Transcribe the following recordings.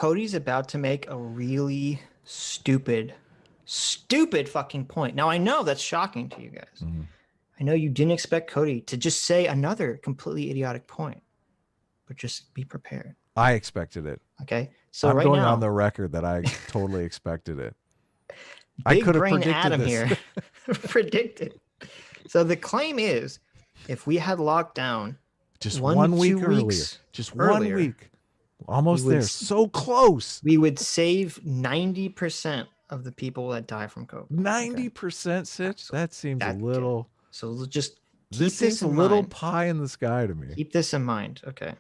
Cody's about to make a really stupid fucking point. Now, I know that's shocking to you guys. I know you didn't expect Cody to just say another completely idiotic point, but just be prepared. I expected it. Okay. So I'm right going now, on the record that I totally expected it. I big could have brain predicted Adam this. here predicted. So the claim is, if we had locked down just 1 week 2 earlier, weeks just earlier, 1 week, almost we would there, so close. we would save 90% of the people that die from COVID. 90%, Sitch? That seems a little. So just keep this seems a little pie in the sky to me. Keep this in mind. Okay.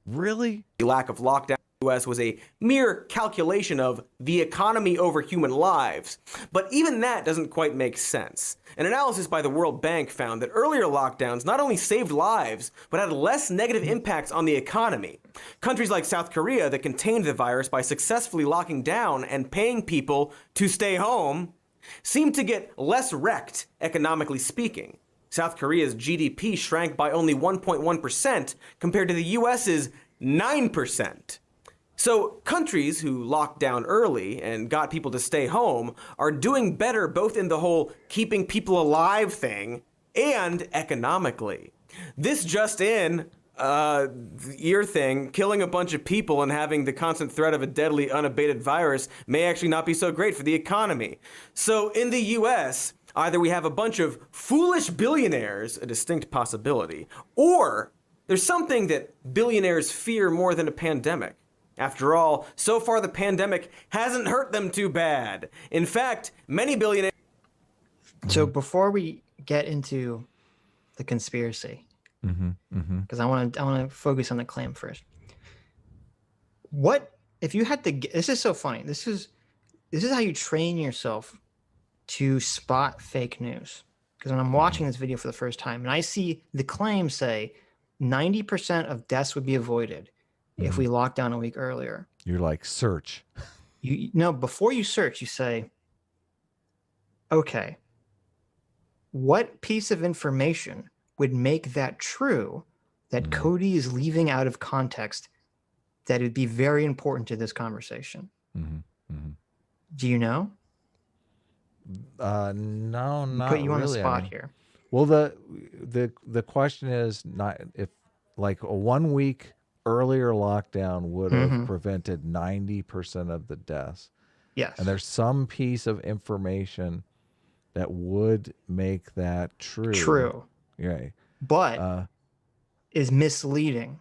Really? The lack of lockdown in the U.S. was a mere calculation of the economy over human lives. But even that doesn't quite make sense. An analysis by the World Bank found that earlier lockdowns not only saved lives, but had less negative impacts on the economy. Countries like South Korea that contained the virus by successfully locking down and paying people to stay home seemed to get less wrecked, economically speaking. South Korea's GDP shrank by only 1.1% compared to the US's 9%. So countries who locked down early and got people to stay home are doing better both in the whole keeping people alive thing and economically. This just in, ear thing, killing a bunch of people and having the constant threat of a deadly unabated virus may actually not be so great for the economy. So in the US, either we have a bunch of foolish billionaires, a distinct possibility, or there's something that billionaires fear more than a pandemic. After all, so far the pandemic hasn't hurt them too bad. In fact, many billionaires... So before we get into the conspiracy, because I want to focus on the claim first. What if you had to? This is so funny. This is how you train yourself to spot fake news. Because when I'm watching this video for the first time and I see the claim say 90% of deaths would be avoided if we locked down a week earlier. You're like, search. Before you search, you say, okay, what piece of information would make that true that Cody is leaving out of context that would be very important to this conversation? Do you know? No, not Put you on the really. spot here. Well, the question is not if like a 1 week earlier lockdown would have prevented 90% of the deaths. Yes. And there's some piece of information that would make that true. True. Yeah. But is misleading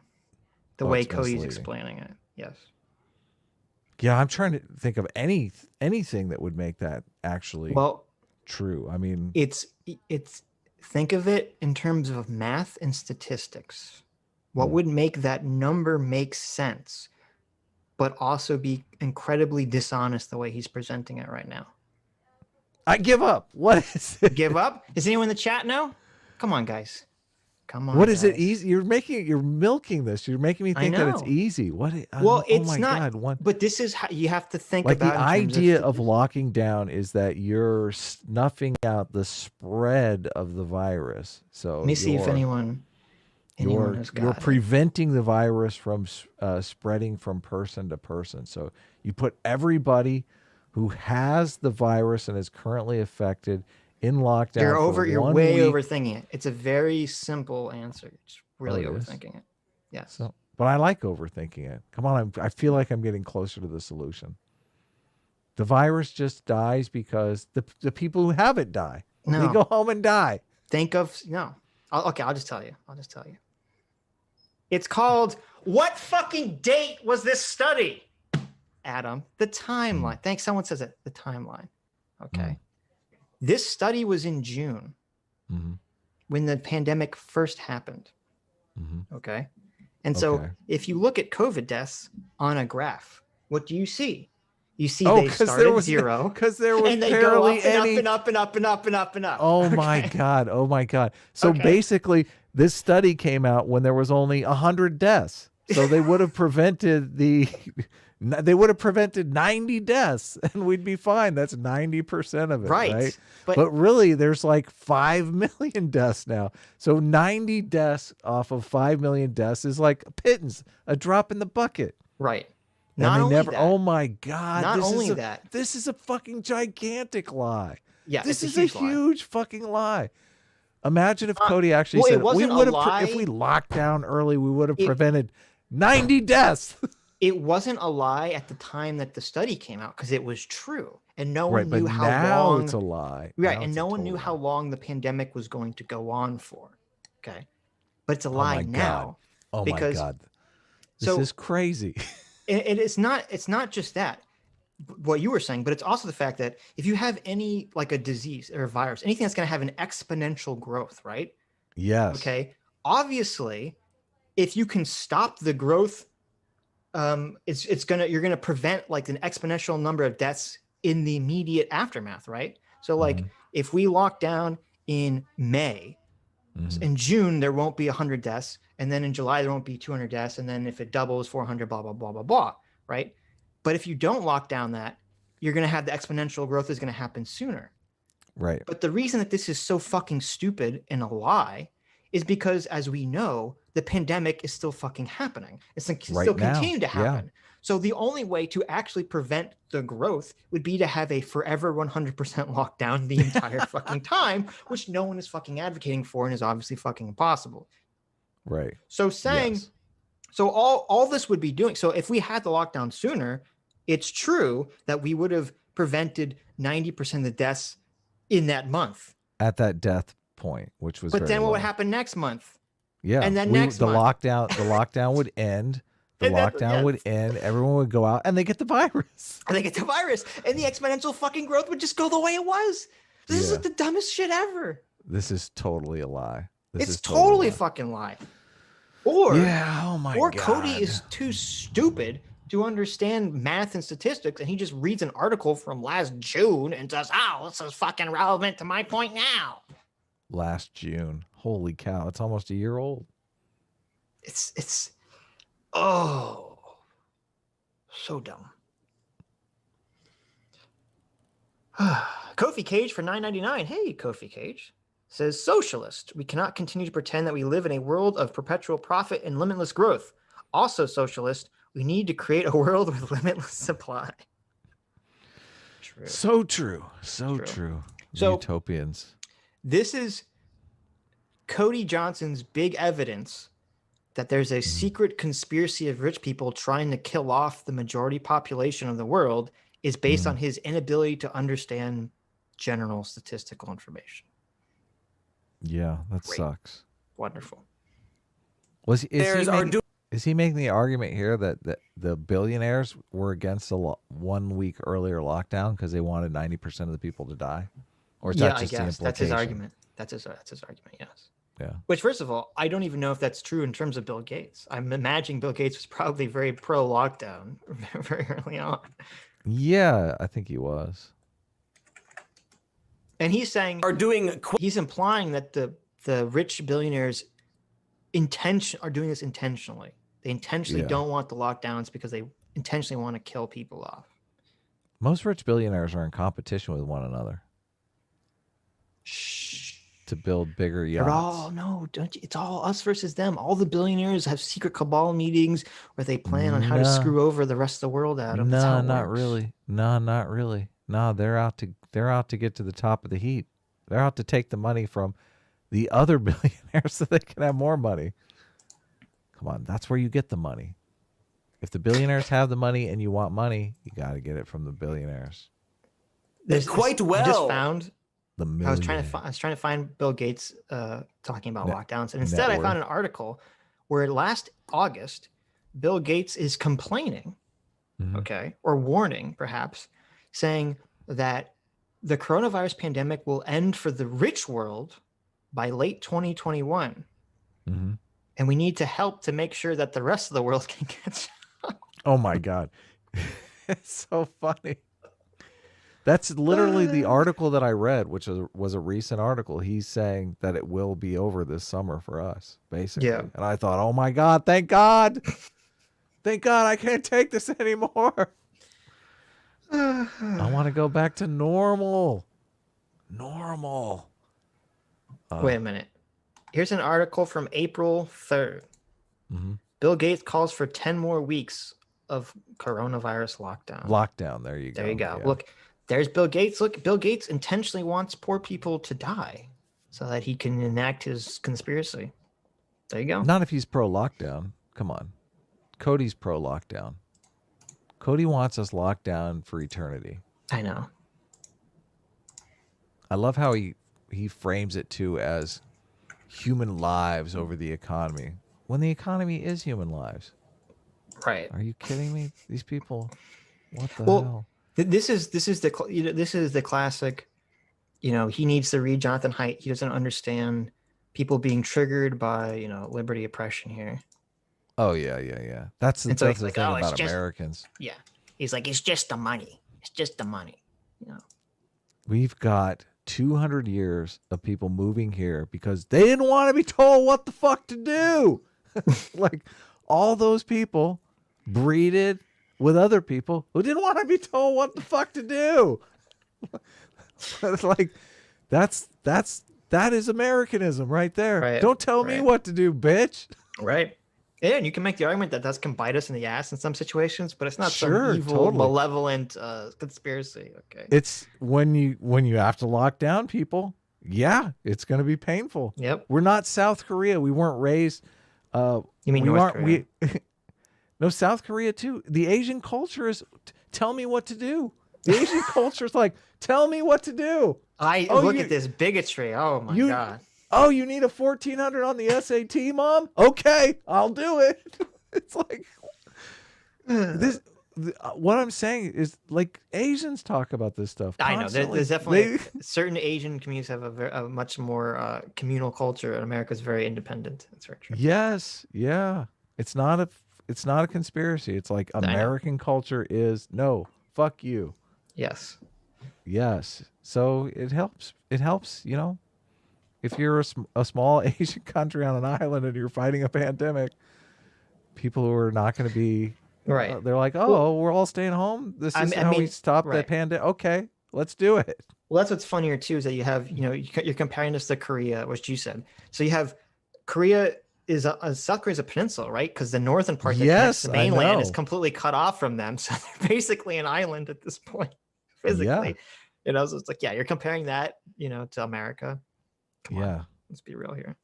the way Cody's misleading. explaining it. Yes. Yeah, I'm trying to think of anything that would make that actually true. I mean, it's think of it in terms of math and statistics. What would make that number make sense, but also be incredibly dishonest the way he's presenting it right now? I give up. What is it? Give up? Does anyone in the chat know? Come on, guys. Come on. What is it easy? You're milking this. You're making me think that it's easy. What? Well, it's my not. God, but this is how you have to think like about the idea of locking down is that you're snuffing out the spread of the virus. So let me see if anyone has got you're preventing the virus from spreading from person to person. So you put everybody who has the virus and is currently affected in lockdown. You're way overthinking it. It's a very simple answer. It's really overthinking it. Yes. So, but I like overthinking it. Come on, I feel like I'm getting closer to the solution. The virus just dies because the people who have it die. No. They go home and die. I'll just tell you. It's called, what fucking date was this study? Adam, the timeline. Thanks. Someone says it. The timeline. Okay. This study was in June when the pandemic first happened. Okay. And so if you look at COVID deaths on a graph, what do you see? You see they started at 0 because there was and they barely go up any... and up and up and up and up and up. Oh my God. Oh my God. So basically this study came out when there was only 100 deaths. So they would have prevented 90 deaths and we'd be fine. That's 90% of it. Right. But really there's like 5 million deaths now. So 90 deaths off of 5 million deaths is like a pittance, a drop in the bucket. Right. Not and they only never. that, Oh my God! not only that, this is a fucking gigantic lie. yeah, This it's is a huge lie. huge fucking lie. Imagine if Cody actually well, it said we wasn't a would have lie. if we locked down early, we would have prevented 90 deaths. It wasn't a lie at the time that the study came out because it was true, and no Right, one but knew how now long. it's a lie. Right, Now and it's a no one total knew how lie. long the pandemic was going to go on for. Okay, but it's a Oh lie my now. God. Oh my because, God. This is crazy. It's not just that, what you were saying, but it's also the fact that if you have any like a disease or a virus, anything that's going to have an exponential growth, right? Yes. Okay. Obviously, if you can stop the growth, you're gonna prevent like an exponential number of deaths in the immediate aftermath, right? So like if we lock down in May, in June there won't be 100 deaths, and then in July there won't be 200 deaths, and then if it doubles 400, blah blah blah blah blah, right? But if you don't lock down that, you're gonna have the exponential growth is gonna happen sooner. Right. But the reason that this is so fucking stupid and a lie is because, as we know, the pandemic is still fucking happening. It's still continuing to happen. Yeah. So the only way to actually prevent the growth would be to have a forever 100% lockdown the entire fucking time, which no one is fucking advocating for and is obviously fucking impossible. Right. So so all this would be doing. So if we had the lockdown sooner, it's true that we would have prevented 90% of the deaths in that month. At that death point, which was but then low. what would happen next month? Yeah, and then next month the lockdown would end. The lockdown would end. Everyone would go out, and they get the virus. And the exponential fucking growth would just go the way it was. This is the dumbest shit ever. This is totally a lie. It's totally a fucking lie. Or oh my God. Cody is too stupid to understand math and statistics, and he just reads an article from last June and says, "Oh, this is fucking relevant to my point now." Last June. Holy cow. It's almost a year old. It's so dumb. Kofi Cage for $9.99. Hey, Kofi Cage says, socialist. We cannot continue to pretend that we live in a world of perpetual profit and limitless growth. Also, socialist, we need to create a world with limitless supply. True. So true. So true. So, utopians. This is Cody Johnson's big evidence that there's a secret conspiracy of rich people trying to kill off the majority population of the world is based on his inability to understand general statistical information. Yeah, that sucks. Wonderful. Is he making the argument here that the billionaires were against the 1 week earlier lockdown because they wanted 90% of the people to die? Or is that just the implication? That's his argument. That's his argument, yes. Yeah. Which, first of all, I don't even know if that's true in terms of Bill Gates. I'm imagining Bill Gates was probably very pro-lockdown very early on. Yeah, I think he was. And he's saying he's implying that the rich billionaires are doing this intentionally. They intentionally don't want the lockdowns because they intentionally want to kill people off. Most rich billionaires are in competition with one another. To build bigger yachts. It's all us versus them. All the billionaires have secret cabal meetings where they plan on how to screw over the rest of the world, Adam. No, not really. No, not really. No, they're out to get to the top of the heap. They're out to take the money from the other billionaires so they can have more money. Come on, that's where you get the money. If the billionaires have the money and you want money, you got to get it from the billionaires. I just found I was trying to find Bill Gates talking about lockdowns, and instead I found an article where last August Bill Gates is complaining, or warning perhaps, saying that the coronavirus pandemic will end for the rich world by late 2021, and we need to help to make sure that the rest of the world can get shot. Oh my God, it's so funny. That's literally the article that I read, which was a recent article. He's saying that it will be over this summer for us, basically. Yeah. And I thought, oh my God, thank God. Thank God I can't take this anymore. I want to go back to normal. Normal. Wait a minute. Here's an article from April 3rd. Bill Gates calls for 10 more weeks of coronavirus lockdown. Lockdown. There you go. There you go. Yeah. Look, there's Bill Gates. Look, Bill Gates intentionally wants poor people to die so that he can enact his conspiracy. There you go. Not if he's pro lockdown. Come on. Cody's pro lockdown. Cody wants us locked down for eternity. I know. I love how he frames it too as human lives over the economy, when the economy is human lives. Right. Are you kidding me? These people, what the Well, hell? This is the classic. He needs to read Jonathan Haidt. He doesn't understand people being triggered by liberty oppression here. Oh yeah. That's the thing about Americans. Yeah, he's like, it's just the money. It's just the money. We've got 200 years of people moving here because they didn't want to be told what the fuck to do. Like, all those people breeded with other people who didn't want to be told what the fuck to do. Like, that is Americanism right there. Right, Don't tell me what to do, bitch. Right. Yeah, and you can make the argument that can bite us in the ass in some situations, but it's not Sure, some evil, totally. malevolent conspiracy. Okay. It's when you have to lock down people. Yeah, it's going to be painful. Yep. We're not South Korea. We weren't raised. You mean North Korea? No, South Korea too. The Asian culture is tell me what to do. The Asian culture is like, tell me what to do. Look at this bigotry. Oh my God. Oh, you need a 1400 on the SAT, Mom? Okay, I'll do it. It's like what I'm saying is, like, Asians talk about this stuff constantly. I know there's definitely certain Asian communities have a much more communal culture, and America's very independent. That's very true. Yes, yeah. It's not a conspiracy. It's like American culture is no, fuck you. Yes. Yes. So it helps. It helps, if you're a small Asian country on an island and you're fighting a pandemic, people who are not going to be right. They're like, oh, we're all staying home. This is how we stop that pandemic. Okay, let's do it. Well, that's what's funnier too, is that you have, you're comparing this to Korea, which you said. So you have Korea South Korea is a peninsula, right? Because the northern part that connects the mainland is completely cut off from them. So they're basically an island at this point, physically. So it's like, you're comparing that, to America. Come on, let's be real here.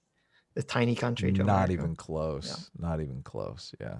This tiny country to Not America. even close. Yeah. Not even close. Yeah.